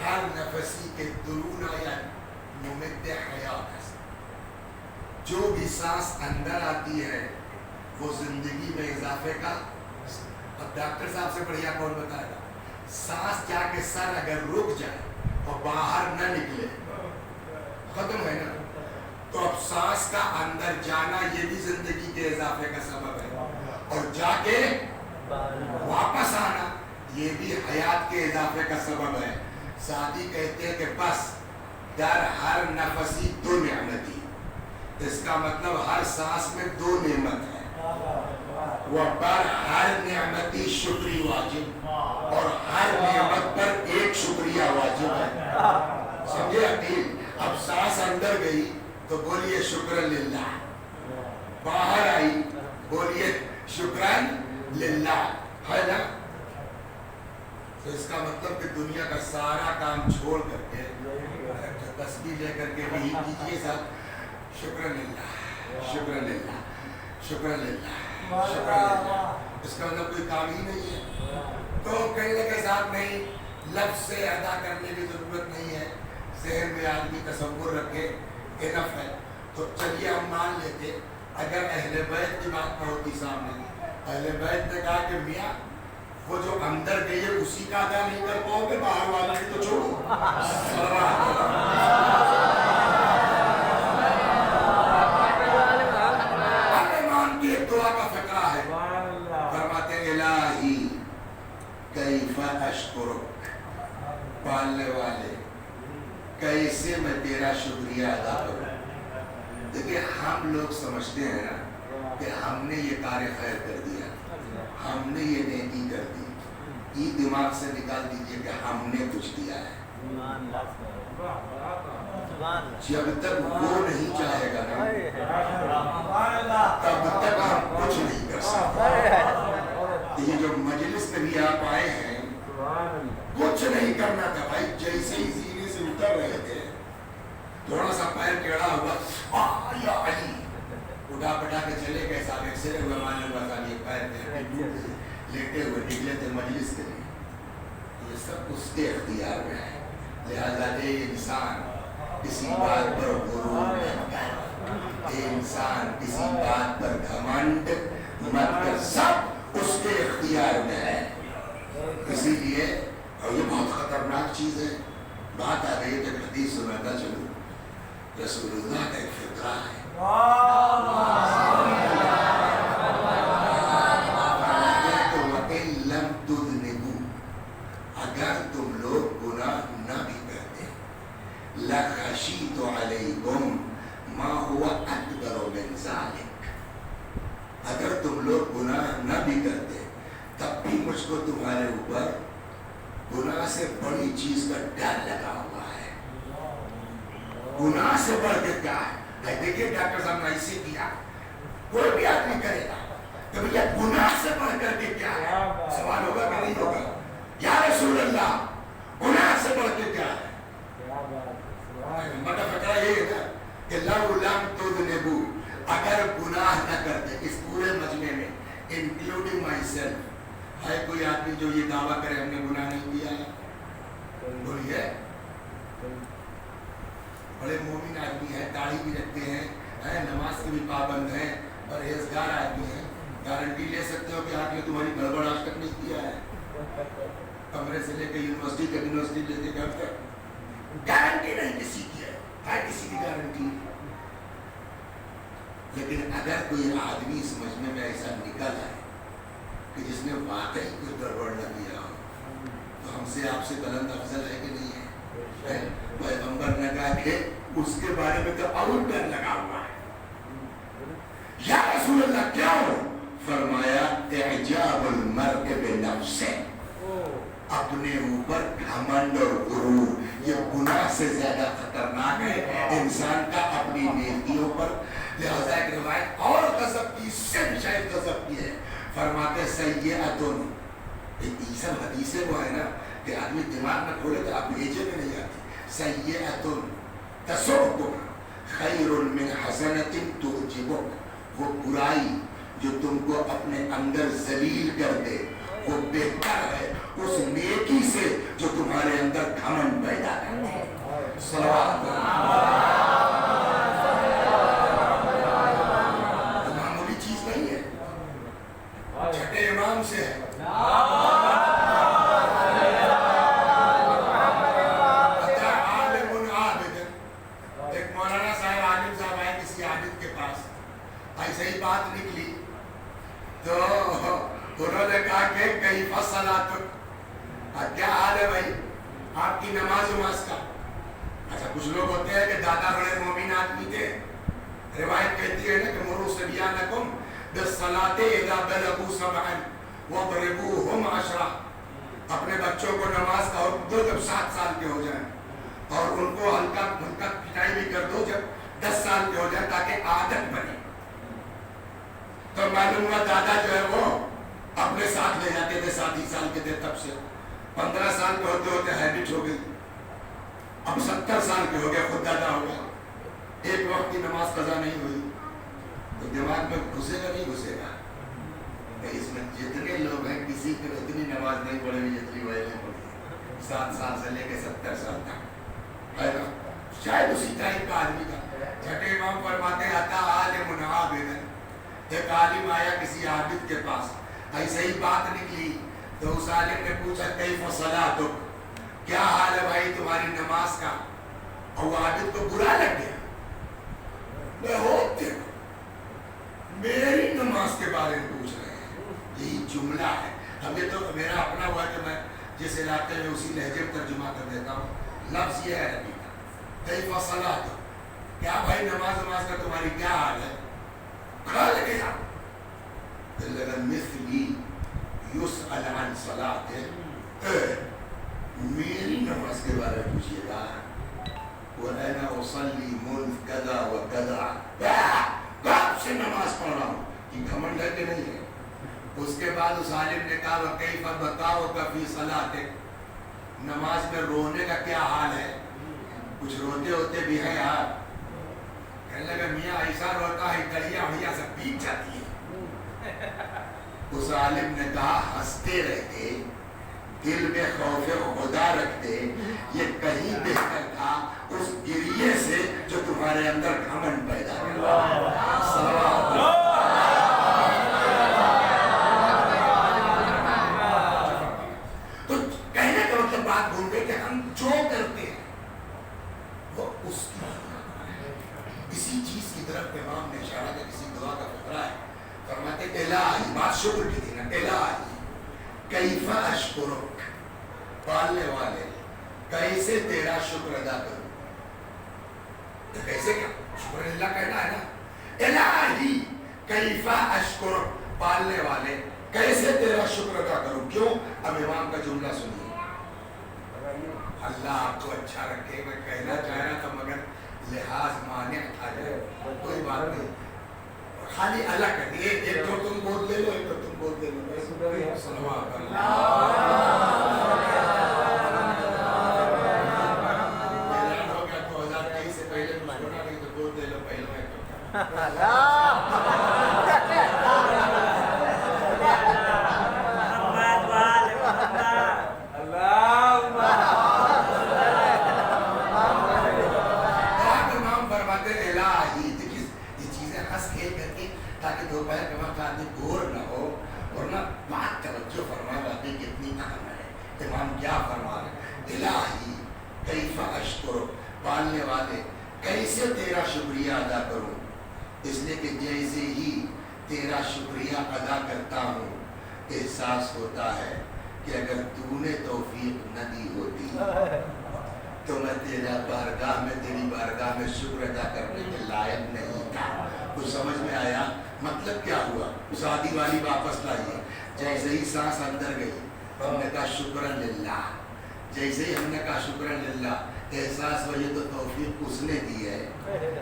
ہر نفسی کے درونا یا ممد حیات ہے. جو بھی سانس اندر آتی ہے وہ زندگی میں اضافے کا. اب ڈاکٹر صاحب سے بڑھیا کون بتائے گا؟ سانس جا کے سر اگر رک جائے اور باہر نہ نکلے ختم ہے نا. تو اب سانس کا اندر جانا یہ بھی زندگی کے اضافے کا سبب ہے, اور جا کے واپس آنا یہ بھی حیات کے اضافے کا سبب ہے. سعدی کہتے ہیں کہ بس در ہر نفسی دو نعمتی, اس کا مطلب ہر سانس میں دو نعمت ہے. وہ پر ہر نعمتی شکری واجب, اور ہر نعمت پر ایک شکریہ واجب ہے. سمجھے عقیل؟ اب سانس اندر گئی تو بولیے شکر للہ, باہر آئی بولیے شکران للہ, ہے نا. تو اس کا مطلب کہ دنیا کا سارا کام چھوڑ کر کے تسبیح لے کر کے وہی کیجیے سب شکر للہ شکر للہ شکر للہ شکر للہ. اس کا مطلب کوئی کام ہی نہیں ہے. تو کہنے کے ساتھ نہیں, لفظ سے ادا کرنے کی ضرورت نہیں ہے, ذہن میں آدمی تصور رکھے انف ہے. تو چلیے ہم مان لیتے اگر اہل بیت کی بات نہ ہوتی سامنے, اہل بیت نے کہا کہ میاں وہ جو اندر گئی ہے اسی کا ادا نہیں کر پاؤ گے, باہر والا کی تو چھوڑو. مان کی ایک دعا کا فقرہ ہے, فرماتے ہیں الہی کیف اشکرک, پالنے والے کیسے میں تیرا شکریہ ادا کروں. دیکھیں ہم لوگ سمجھتے ہیں نا کہ ہم نے یہ کار خیر کر دیا, ہم نے یہ نیکی کر دی, یہ دماغ سے نکال دیجئے کہ ہم نے کچھ کیا ہے. جب تک وہ نہیں چاہے گا نا تب تک ہم کچھ نہیں کر سکتے. یہ جو مجلس میں بھی آپ آئے ہیں کچھ نہیں کرنا تھا بھائی, جیسے ہی زینے سے اتر رہے تھے تھوڑا سا پیر ٹیڑھا ہوا یا علی اٹھا پٹا کے چلے گئے, صاحب ایکسرے ہوئے مانے ہوا صاحب یہ پیر لیٹے ہوئے نکلے تھے مجلس کے لیے. یہ سب اس کے اختیار میں ہے. لہذا اے انسان کسی بات پر غرور مت کر, اے انسان کسی بات پر گھمنڈ مت کر, سب اس کے اختیار میں ہے. اسی لیے اور یہ بہت خطرناک چیز ہے. بات آ گئی کہ حدیث سناتا چلو, رسول اللہ کا ایک فقرہ ہے, اگر تم لوگ گناہ نہ بھی کرتے لَخَشِيتُ عَلَيْكُمْ مَا هُوَ أَكْبَرُ مِنْ ذَلِكَ, اگر تم لوگ گناہ نہ بھی کرتے تب بھی مجھ کو تمہارے اوپر گناہ سے بڑی چیز کا ڈر لگا ہوا ہے. گناہ سے بڑھ کے کیا ہے؟ دیکھیے ڈاکٹر صاحب نے ایسے کیا, کوئی بھی آدمی کرے گا کہ بھیا گناہ سے بڑھ کر کے کیا ہے. سوال ہوگا کہ نہیں ہوگا؟ یا رسول اللہ گناہ سے بڑھ کے کیا ہے؟ مطلب فکرہ یہ ہے نا کہ لَوْ لَمْ تُذْنِبُوا, اگر گناہ نہ کرتے, اس پورے مجمع میں انکلوڈنگ مائی سیلف, ہے کوئی آدمی جو یہ دعویٰ کرے ہم نے گناہ نہیں کیا ہے؟ بولیے. بڑے مومن آدمی ہیں, داڑھی بھی رکھتے ہیں, نماز کے بھی پابند ہیں, پرہیزگار آدمی ہیں, گارنٹی لے سکتے ہو کہ آپ نے تمہاری گڑبڑ آج تک نہیں کیا ہے. کمرے سے لے کے یونیورسٹی تک, یونیورسٹی لے کے گھر تک, گارنٹی نہیں کسی کی ہے کسی کی گارنٹی. لیکن اگر کوئی آدمی اس مجمع میں ایسا نکل آئے کہ جس نے واقعی کوئی گڑبڑ نہ کیا ہو, تو ہم سے آپ سے بلند افضل ہے کہ نہیں ہے؟ پیغمبر نے کہا کہ اس کے بارے میں تو اور ڈر لگا ہوا ہے. یا رسول اللہ کیا ہو؟ فرمایا اعجاب المرء بنفسه, اپنے اوپر گھمنڈ اور غرور. یہ گناہ سے زیادہ خطرناک ہے انسان کا اپنی نیکیوں پر. لہذا ایک روایت اور غضب کی, اس سے بھی شاید غضب کی ہے, فرماتے سیئۃ, ایسا حدیث وہ ہے نا کہ آدمی دماغ میں کھولے تو آپ بھیجے میں نہیں آتی. سیئۃ تسؤکم خیر من حسنۃ تعجبک, وہ برائی جو تم کو اپنے اندر ذلیل کر دے وہ بہتر ہے اس نیکی سے جو تمہارے تمہارے اندر گھمنڈ پیدا کرتے ہیں. صلوات معمولی چیز نہیں ہے, چھٹے امام سے ہے. ایک مولانا صاحب عالم صاحب آئے کسی عابد کے پاس, ایسے ہی بات نکلی تو انہوں نے کہا کہ کیف صلاتک, کیا حال ہے بھائی آپ کی نماز کا. اچھا کچھ لوگ ہوتے ہیں کہ دادا بڑے مومن آدمی تھے, روایت کہتی ہے نا کہ مروا صبیانکم بالصلاۃ اذا بلغوا سبعا واضربوہم عشرا, اپنے بچوں کو نماز کا حکم دو جب 7 سال کے ہو جائیں, اور ان کو ہلکا پھلکا پٹائی بھی کر دو جب 10 سال کے ہو جائیں تاکہ عادت بنے. تو معلوم ہوا دادا جو ہے وہ اپنے ساتھ لے جاتے تھے, 7 سال کے تھے تب سے, 15 سال کے ہوتے ہوتے ہیبٹ ہو گئی, اب 70 سال کے ہو گئے, خود دادا ہو گیا, ایک وقت کی نماز قضا نہیں ہوئی. تو دماغ میں گھسے گا نہیں گھسے گا, اس میں جتنے لوگ ہیں کسی کو اتنی نماز نہیں پڑھے ہوئی جتنی وہ نے پڑھی 7 سال سے لے کے 70 سال تک ہے نا, شاید اسی ٹائپ کا آدمی تھا. چھٹے امام فرماتے ہیں اتا عالم عابد, ایک عالم آیا کسی عابد کے پاس, ایسے ہی بات نکلی تو اس عالم نے پوچھا کیف صلاتک, کیا حال ہے بھائی تمہاری نماز کا. اور وہ عابد کو برا لگ گیا, میں ہو دیکھو میری نماز کے بارے میں پوچھ رہے ہیں, یہی جملہ ہے. اب یہ تو میرا اپنا ہوا کہ میں جس علاقے میں اسی لہجے میں ترجمہ کر دیتا ہوں. لفظ یہ ہے عربی کا کیف صلاتک, کیا بھائی نماز کا تمہاری کیا حال ہے. کھا لگے آپ مثلی یسأل عن صلاته, میری نماز کے بارے میں پوچھئے گا. وَأَنَا أُصَلِّي مُنْذ كَذَا وَكَذَا, کب سے نماز پڑھ رہا ہوں, یہ گھمنڈ ہے کہ نہیں ہے. اس کے بعد اس عالم نے کہا وَكَيْفَ بَكَاؤُكَ فِي صَلَاتِكَ, نماز میں رونے کا کیا حال ہے, کچھ روتے ہوتے بھی ہیں آپ. کہنے لگا میاں ایسا روتا ہے کڑیاں وڑیاں سب پیٹ جاتی ہیں. اس عالم نے کہا ہنستے رہتے, دل میں خوف خدا رکھتے, یہ کہیں بہتر تھا اس گریے سے جو تمہارے اندر گھمنڈ پیدا کرتا. تو کہنے کا مطلب بات بھول گئے کہ ہم جو کرتے ہیں وہ اس کی اسی چیز کی طرف امام نے اشارہ کیا. کسی دعا کا فقرہ ہے, فرماتے الہی, بات شکر کی تھی نا, الہی کیف اشکرک, پالنے والے کیسے تیرا شکر ادا کروں. کیسے کیا شکر اللہ کہنا ہے نا. الہی کیف اشکرک, پالنے والے کیسے تیرا شکر ادا کروں. کیوں, اب امام کا جملہ سنیے. اللہ آپ کو اچھا رکھے, میں کہنا چاہ رہا تھا مگر لحاظ مانع تھا جائے, کوئی بات نہیں, خالی الگ کر دیے, ایک تو تم بول دے لو, ایک تو تم بول دے لو. صلوات ہو گیا 2023 سے پہلے کچھ ہونا نہیں تو بول دے لو پہلے ایک تاکہ دوپہر کے وقت آدمی بور نہ ہو اور نہ بات توجہ فرما باقی کتنی اہم ہے. امام کیا فرما رہے, الہی کیف اشکرک, پالنے والے کیسے تیرا شکریہ ادا کروں. اس لیے کہ جیسے ہی تیرا شکریہ ادا کرتا ہوں احساس ہوتا ہے کہ اگر تو نے توفیق نہ دی ہوتی تو میں تیرا بارگاہ میں, تیری بارگاہ میں شکر ادا کرنے کے لائق نہیں تھا. کچھ سمجھ میں آیا مطلب کیا ہوا. شادی والی واپس لائیے, جیسے ہی سانس اندر گئی ہم نے کہا شکرن للہ, جیسے ہی ہم نے کہا شکرن للہ احساس ہو یہ تو توفیق اس نے دی ہے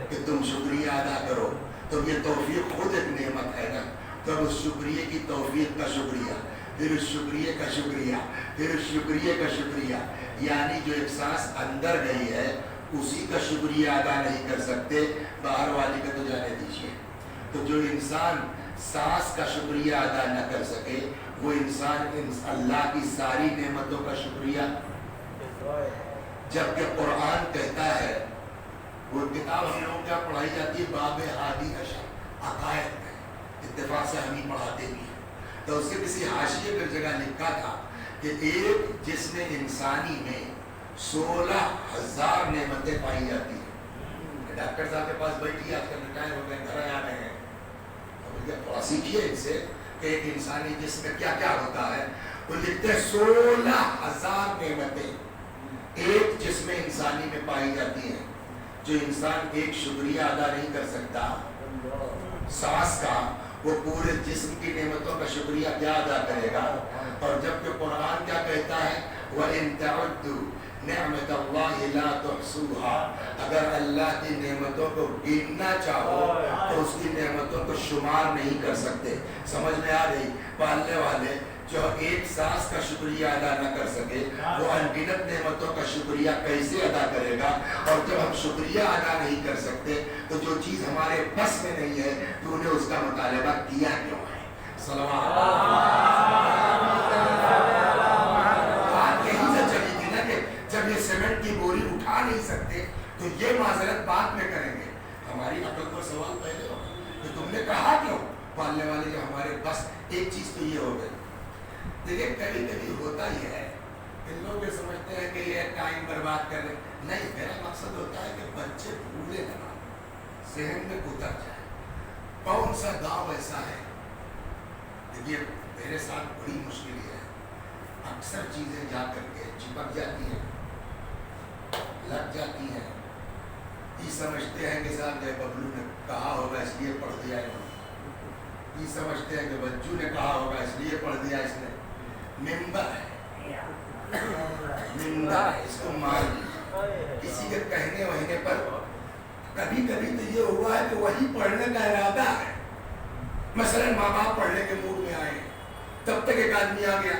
کہ تم شکریہ ادا کرو. تو یہ توفیق خود ایک نعمت ہے نا. تو اب اس شکریہ کی توفیق کا شکریہ, پھر اس شکریہ کا شکریہ, پھر اس شکریہ کا شکریہ, یعنی جو ایک سانس اندر گئی ہے اسی کا شکریہ ادا نہیں کر سکتے, باہر والی کا تو جانے دیجیے. تو جو انسان سانس کا شکریہ ادا نہ کر سکے وہ انسان اللہ کی ساری نعمتوں کا شکریہ جبکہ قرآن کہتا ہے، وہ کتاب ہم لوگوں کیا پڑھائی جاتی ہے باب ہادی اشر عقائد میں، اتفاق سے ہم ہی پڑھاتے بھی ہیں، تو اس کے کسی حاشیے پر جگہ لکھا تھا کہ ایک جسم انسانی میں 16,000 نعمتیں پائی جاتی ہیں۔ ڈاکٹر صاحب کے پاس بیٹھی آج کل ریٹائر ہو گئے، گھر آ رہے ہیں، تھوڑا سیکھیے ان سے کہ ایک انسانی جسم میں کیا کیا ہوتا ہے۔ وہ لکھتے ہیں 16,000 نعمتیں ایک جسم انسانی میں پائی جاتی ہیں، جو انسان ایک شکریہ ادا نہیں کر سکتا سانس کا، وہ پورے جسم کی نعمتوں کا شکریہ کیا ادا کرے گا۔ اور جبکہ قرآن کیا کہتا ہے، وَإِن تَعُدُّوا نِعْمَتَ اللَّهِ لَا تُحْصُوهَا، اگر اللہ کی نعمتوں کو گننا چاہو تو اس کی نعمتوں کو شمار نہیں کر سکتے۔ سمجھ میں آ رہی؟ پالنے والے جو ایک سانس کا شکریہ ادا نہ کر سکے، وہ انگنت نعمتوں کا شکریہ کیسے ادا کرے گا؟ اور جب ہم شکریہ ادا نہیں کر سکتے تو جو چیز ہمارے بس میں نہیں ہے تو انہیں اس کا مطالبہ کیا کیوں ہے؟ صلوات بات یہی سے چلی تھی نا کہ جب یہ سیمنٹ کی بوری اٹھا نہیں سکتے تو یہ معذرت بعد میں کریں گے۔ ہماری عقل پر سوال پہلے ہو کہ تم نے کہا کیوں؟ پالنے والے جو ہمارے بس ایک چیز تو یہ ہو گئی۔ دیکھیں کبھی کبھی ہوتا ہی ہے، ان لوگ یہ سمجھتے ہیں کہ یہ ٹائم برباد کر رہے، نہیں، میرا مقصد ہوتا ہے کہ بچے بھولے نہ، ذہن میں اتر جائے۔ کون سا گاؤں ایسا ہے؟ دیکھیے میرے ساتھ بڑی مشکل ہے، اکثر چیزیں جا کر کے چپک جاتی ہیں، لگ جاتی ہیں، یہ سمجھتے ہیں کہ صاحب جے ببلو نے کہا ہوگا اس لیے پڑھ دیا انہوں نے، یہ سمجھتے ہیں کہ بچو نے کہا ہوگا اس لیے پڑھ دیا اس نے۔ ممبر ہے، ممبر ہے، اس کو مان لیجیے۔ کسی کے کہنے وہنے پر کبھی کبھی تو یہ ہوا ہے کہ وہی پڑھنے کا ارادہ ہے، مثلا ماں باپ پڑھنے کے موڈ میں آئے، تب تک ایک آدمی آ گیا،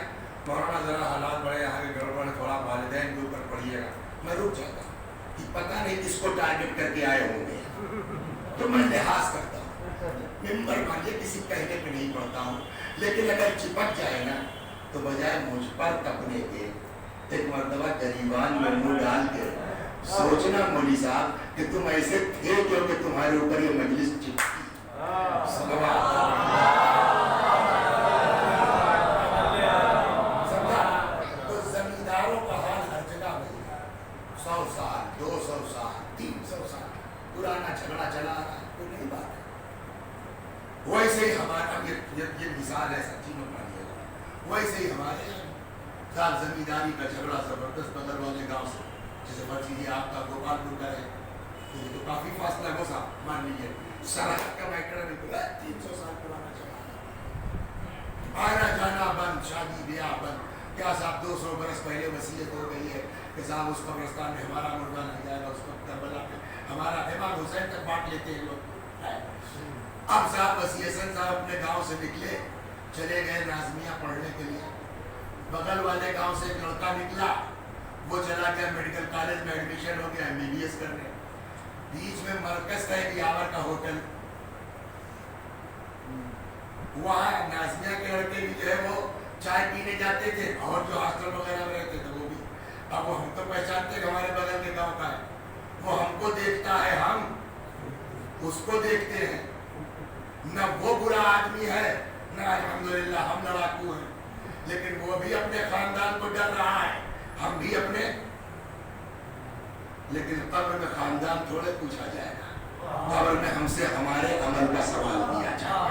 مولانا ذرا حالات بڑے آگے گڑبڑ، تھوڑا والدین کے اوپر پڑھیے گا، میں رک جاتا ہوں کہ پتہ نہیں کس کو ٹارگٹ کر کے آئے ہوں گے، تو میں لحاظ کرتا ہوں، ممبر مانیے کسی کہنے پہ نہیں پڑھتا ہوں، لیکن اگر چپک جائے نا تو بجائے مجھ پر تپنے کے ایک مرتبہ گریبان میں منہ ڈال کے سوچنا مولوی صاحب کہ تم ایسے تھے کیوں کہ تمہارے اوپر یہ مجلس چپکی۔ سمجھا؟ تو زمینداروں کا حال ہر جگہ میں 100 سال 200 سال 300 سال پرانا جھگڑا چلا رہا ہے، کوئی نئی بات ہے۔ ویسے ہی ہمارا یہ مثال ہے، سچی میں مانیے گا، ویسے ہی ہمارے سال زمینداری کا جھگڑا زبردست بدر والے گاؤں سے، جیسے مرضی آپ کا گوپال پور کا ہے، تو کافی فاصلہ ہے، وہ صاحب مان لیجیے سرحد کا میٹر نہیں، 300 سال پرانا چلا، آنا جانا بند، شادی بیاہ بند۔ کیا صاحب 200 برس پہلے وصیت ہو گئی ہے کہ صاحب اس قبرستان میں ہمارا مردہ نہیں جائے گا، اس کو کربلا میں ہمارا امام حسین تک بانٹ لیتے ہیں لوگ۔ اب صاحب وسیع حسن صاحب اپنے گاؤں سے نکلے، چلے گئے نازمیہ پڑھنے کے لیے، بغل والے گاؤں سے ایک لڑکا نکلا، وہ چلا گیا میڈیکل کالج میں ایڈمیشن ہو گیا MBBS کرنے، بیچ میں مرکز تھا ایک یاور کا ہوٹل، وہاں نازمیہ کے لڑکے بھی جو ہے وہ چائے پینے جاتے تھے، اور جو ہاسٹل وغیرہ میں رہتے تھے وہ بھی، اب وہ ہم تو پہچانتے کہ ہمارے بغل کے گاؤں کا ہے، وہ ہم کو دیکھتا ہے، ہم اس کو دیکھتے ہیں، نہ وہ برا آدمی ہے نہ الحمدللہ ہم لڑاکو ہیں، لیکن وہ بھی اپنے خاندان کو ڈر رہا ہے، ہم بھی اپنے، لیکن قبر میں خاندان تھوڑے پوچھا جائے گا، قبر میں ہم سے ہمارے عمل کا سوال کیا جائے گا۔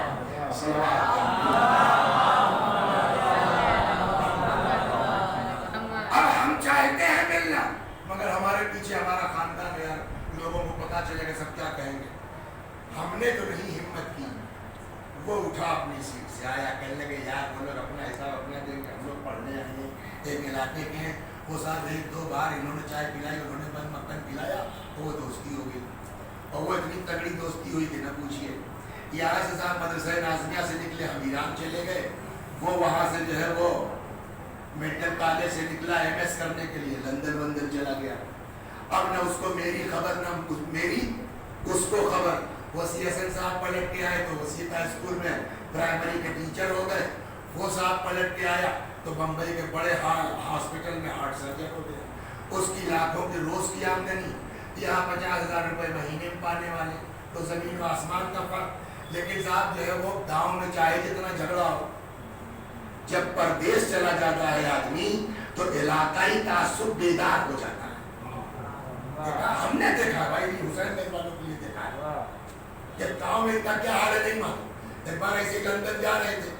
اب ہم چاہتے ہیں ملنا، مگر ہمارے پیچھے ہمارا خاندان ہے، یار لوگوں کو پتا چلے گا سب کیا کہیں گے۔ ہم نے تو نہیں ہمت کی، وہ اٹھا اپنی سیٹ سے آیا، کہنے لگے یار وہ لوگ اپنا حساب اپنا دیں گے، ہم لوگ پڑھنے آئے ہیں، ایک علاقے کے ہیں، وہ صاحب 1-2 بار انہوں نے چائے پلائی، انہوں نے بند مکھن پلایا تو وہ دوستی ہو گئی، اور وہ اتنی تگڑی دوستی ہوئی کہ نہ پوچھیے۔ یہاں سے صاحب مدرسہ نازمیہ سے نکلے، ہم ایران چلے گئے، وہ وہاں سے جو ہے وہ میڈیکل کالج سے نکلا MS کرنے کے لیے، لندن چلا گیا، اب نہ اس کو میری خبر نہ میری اس کو خبر۔ وسیع حسن صاحب پلٹ کے آئے تو وسیع کا اسکول میں پرائمری کے ٹیچر ہو گئے، وہ صاحب پلٹ کے آیا، تو بمبئی کے بڑے ہاسپٹل میں ہارٹ سرجن ہو گیا، اس کی لاکھوں کی روز کی آمدنی، یہاں 50,000 روپے مہینے میں پانے والے، تو زمین و آسمان کا فرق۔ لیکن صاحب جو ہے وہ گاؤں میں چاہے جتنا جھگڑا ہو، جب پردیس چلا جاتا ہے آدمی تو علاقائی تعصب بیدار ہو جاتا ہے۔ ہم نے دیکھا بھائی حسین بھائی والوں کے لیے دیکھا ہے کہ گاؤں میں اتنا کیا حال ہے نہیں معلوم۔ ایک بار ایسے لندن جا رہے تھے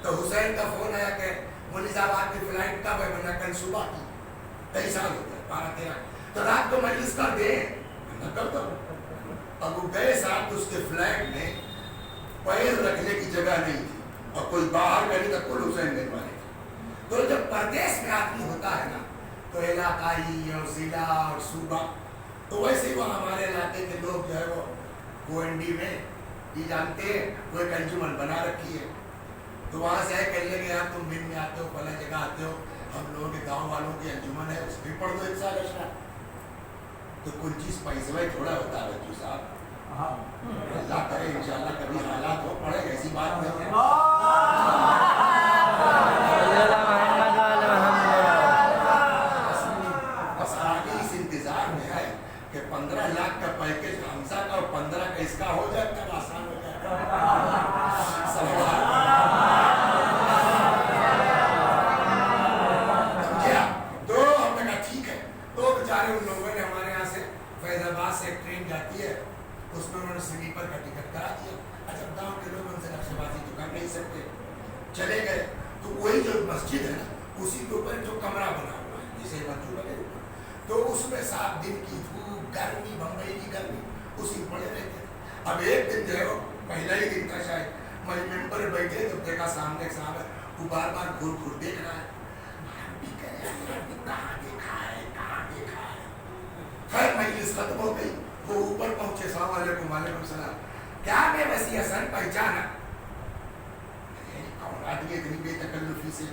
تو حسین کا فون آیا کہ مولوی صاحب آپ کی فلائٹ کب ہے؟ میں نے کل صبح کی، کئی سال ہو گئے 12-13، تو رات کو مجلس کر دیں، میں کر دو۔ اب وہ گئے صاحب تو اس کے فلائٹ میں پیر رکھنے کی جگہ نہیں تھی اور کوئی باہر گئی تو کل حسین بھائی والے تھے۔ تو جب پردیس میں آدمی ہوتا ہے نا تو علاقائی اور ضلع اور صوبہ، تو ویسے ہی وہ ہمارے علاقے کے لوگ جو ہے وہ گوئنڈی میں یہ جانتے ہیں وہ ایک انجمن بنا رکھی ہے، تو وہاں سے کہنے لگے یار تم بن میں آتے ہو، فلاں جگہ آتے ہو، ہم لوگوں کے گاؤں والوں کی انجمن ہے، اس بھی پڑھ دو ایک سال اشرا۔ تو کچھ چیز پیسے بھائی تھوڑا ہوتا ہے بچوں صاحب، اللہ کرے انشاءاللہ کبھی حالات ہو پڑے، ایسی بات نہیں ہے۔ بس آگے اس انتظار میں ہے کہ 15 لاکھ کا پیکج حمزہ کا اور 15 کا اس کا ہو جائے تب آسان ہو جائے تو ہم نے کہا ٹھیک ہے۔ تو بیچارے ان لوگوں نے ہمارے یہاں سے فیض آباد سے ایک ٹرین جاتی ہے، اس میں انہوں نے سلیپر کا ٹکٹ کرا دیا۔ اچھا گاؤں کے لوگ ان سے نقشے بازی تو کر نہیں سکتے، چلے گئے۔ تو وہی جو مسجد ہے نا اسی کے اوپر جو کمرہ بنا ہوا ہے جسے بچوں لگے اوپر، تو اس میں 7 دن کی دھوپ، گرمی، بمبئی کی گرمی، اسی پڑے رہتے تھے۔ اب ایک دن جو ہے وہ پہلا ہی دن تھا شاید، میں ممبر بیٹھے تو دیکھا سامنے ایک صاحب ہے، وہ بار بار گھور گھور دیکھ رہا ہے، کہاں دیکھا ہے کہاں دیکھا ہے۔ خیر مجلس ختم ہو گئی، وہ اوپر پہنچے، السلام علیکم۔ وعلیکم السلام۔ کیا بے وسیع حسن پہچانا؟ کون آدمی اتنی بے تکلفی سے؟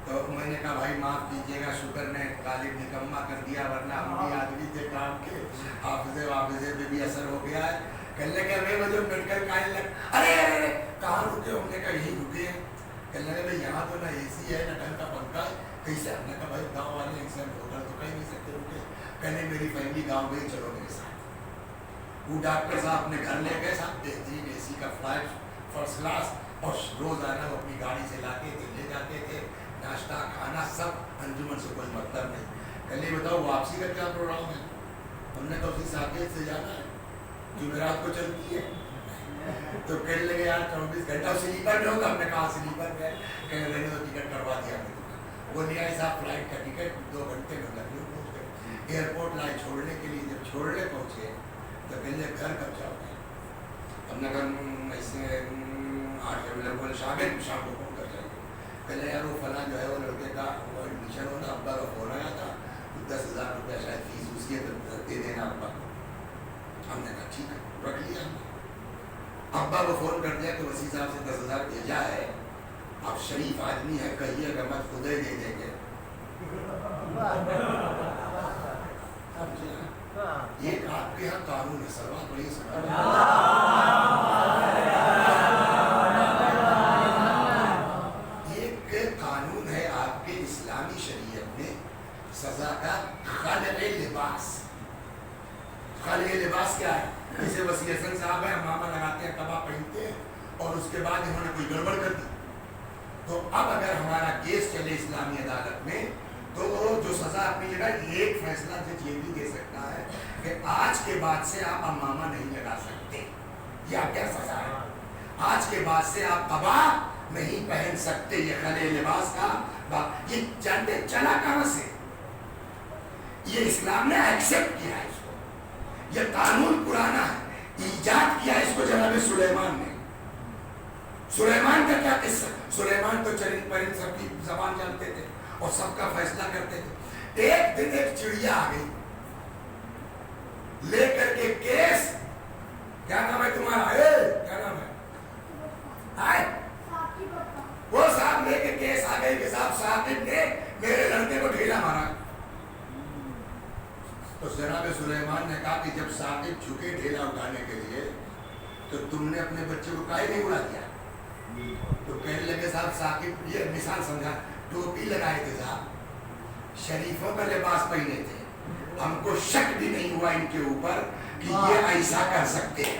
تو میں نے کہا بھائی معاف کیجیے گا، شکر نے غالب نکما کر دیا، ورنہ ہم بھی آدمی تھے کام کے، حافظے پہ بھی اثر ہو گیا ہے۔ کہنے لگے ہمیں مجھے میڈیکل کالج لگ، ارے کہاں رکے؟ ہم نے کہا یہیں رکے ہیں۔ کہنے لگے بھائی یہاں تو نہ اے سی ہے نہ ڈھنگ کا پنکھا ہے، کیسے؟ ہم نے کہا بھائی گاؤں والے ان سے ہوٹل تو کہیں نہیں سکتے رکے۔ کہنے میری فیملی گاؤں گئی، چلو میرے ساتھ۔ وہ ڈاکٹر صاحب اپنے گھر لے گئے، صاحب بہترین اے سی کا فلائٹ فرسٹ کلاس، اور روزانہ وہ اپنی گاڑی سے لاتے تھے لے جاتے تھے، ناشتہ کھانا سب، انجمن سے کوئی مطلب نہیں۔ کہنے بتاؤ واپسی کا کیا پروگرام ہے؟ ہم نے کہا اسی ساکت سے جانا ہے، جمعرات کو چلتی ہے۔ تو کہنے لگے یار 24 گھنٹہ سلیپر میں ہوگا؟ ہم نے کہا سلیپر میں ہے۔ کہنے لگے تو ٹکٹ کروا دیا ہم نے۔ وہ نہیں آئی صاحب فلائٹ کا ٹکٹ 2 گھنٹے میں لکھنؤ پہنچ گئے۔ ایئرپورٹ لائے چھوڑنے کے لیے، جب چھوڑنے پہنچے تو کہنے لگے گھر کب جاؤ گے؟ ہم نے کہا ایسے 8 بجے شام کو فون کر جائیں گے۔ کہنے یار وہ فلاں جو ہے وہ لڑکے کا وہ ایڈمیشن ہونا، ابا کا فون آیا تھا، 10,000 روپیہ شاید فیس اس کی دے دینا ابا کو۔ ہم نے کہا ٹھیک ہے، رکھ لیا ہم نے۔ ابا کو فون کر دیا کہ وسیع صاحب سے 10,000 بھیجا ہے، آپ شریف آدمی ہے، کہیے گا مت، خود ہی دے دیں گے۔ یہ آپ کے یہاں قانون ہے، سروات بڑی ایک قانون ہے آپ کے اسلامی شریعت میں سزا کا، خلع لباس۔ خلع لباس کیا ہے؟ جیسے وسیع حسن صاحب ہیں، ماما لگاتے ہیں، کبا پہنتے ہیں، اور اس کے بعد انہوں نے کوئی گڑبڑ کر دی، تو اب اگر ہمارا کیس چلے اسلامی عدالت میں تو جو سزا اپنی جگہ، ایک فیصلہ جج یہ بھی دے سکتا ہے کہ آج کے بعد سے آپ امامہ نہیں لگا سکتے، یا کیا سزا ہے؟ آج کے بعد سے آپ قبا نہیں پہن سکتے۔ یہ خلع لباس کا یہ جانتے چلا کہاں سے؟ یہ اسلام نے ایکسپٹ کیا ہے اس کو، یہ قانون پرانا ہے، ایجاد کیا ہے اس کو جناب سلیمان نے۔ سلیمان کا کیا قصہ؟ سلیمان تو چرند پرند سب کی زبان جانتے تھے اور سب کا فیصلہ کرتے تھے۔ ایک دن ایک چڑیا آ گئی لے کر کے کیس، کیا نام ہے تمہارا؟ کیا نام ہے؟ وہ صاحب لے کے کیس آ گئی کہ صاحب ثاقب نے میرے لڑکے کو ڈھیلا مارا۔ تو جناب سلیمان نے کہا کہ جب ثاقب جھکے ڈھیلا اٹھانے کے لیے تو تم نے اپنے بچے کو کاہے نہیں اڑا دیا؟ تو کہنے لگے صاحب ثاقب، یہ مثال سمجھا، ٹوپی لگائے تھے صاحب، شریفوں کا لباس پہنے تھے، ہم کو شک بھی نہیں ہوا ان کے اوپر کہ یہ ایسا کر سکتے ہیں۔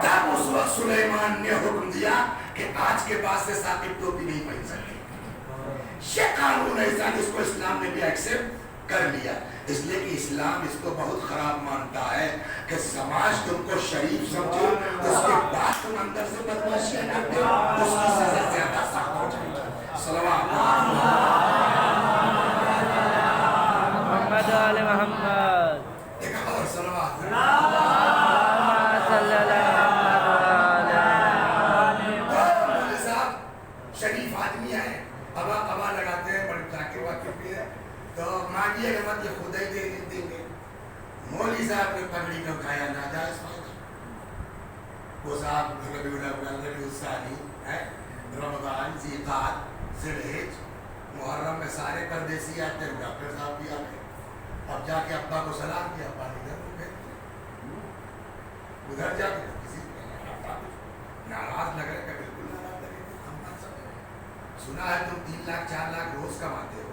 تب اس وقت سلیمان نے حکم دیا کہ آج کے بعد سے ثاقب ٹوپی نہیں پہن سکتے۔ یہ قانون ایسا جس کو اسلام نے بھی ایکسپٹ کر لیا، اس لیے کہ اسلام اس کو بہت خراب مانتا ہے کہ سماج تم کو شریف سمجھے، اس کے بعد تم اندر سے بدمعاشیاں کرتے ہو، اس کی سزا زیادہ سخت ہو جائے گی۔ صلوات محمد آل محمد، ایک اور صلوات مولوی صاحب شریف آدمی ہے، قبا لگاتے ہیں، بڑے چاکر واقع بھی ہے، تو مانگیے گا مت، یہ خود ہی دیں گے۔ مولوی صاحب نے پگڑی کو کھایا ناجائز فائدہ۔ وہ صاحب ربیع الاول، ربیع الثانی، رمضان، ذیقعد، ذوالحج، محرم میں سارے پردیسی آتے ہیں، ڈاکٹر صاحب بھی آتے ہیں۔ اب جا کے ابا کو سلام کیا، ابا نے ادھر کو بھیج دیا، ادھر جا کے کسی ناراض لگ رہے کہ بالکل ناراض لگے، ہم بات سمجھ۔ سنا ہے تم 3 لاکھ 4 لاکھ روز کماتے ہو،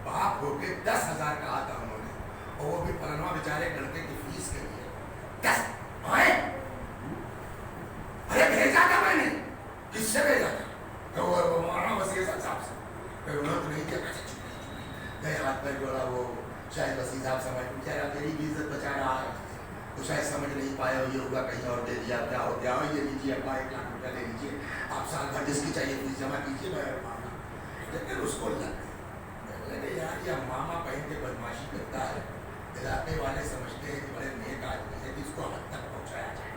باپ ہو کے 10,000 کہا تھا انہوں نے، اور وہ بھی پرنوا بیچارے لڑکے کی فیس کے لیے 10 آئے، ارے بھیجا تھا میں نے، کس سے بھیجا تھا؟ تو وہ مولانا وسیع صاحب سے، پھر انہوں نے نہیں کیا، گئے ہاتھ پہ جوڑا، وہ شاید وسیع صاحب سمجھ بیچارہ میری بھی عزت بچا رہا ہے، وہ شاید سمجھ نہیں پایا یہ ہوگا کہیں اور دے دیا، کیا ہو گیا، یہ لیجیے ابا 1 لاکھ روپیہ لے لیجیے، آپ سال بھر جس کی چاہیے فیس جمع کیجیے، میں مانگا۔ لیکن اس کو لگے یار یہ ماما پہن کے بدماشی کرتا ہے، علاقے والے سمجھتے ہیں کہ بڑے نیک آدمی ہے، جس کو حد تک پہنچایا جائے۔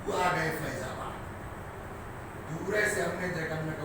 وہ آ گئے فیض آباد، دورے سے ہم نے دیکھا، میں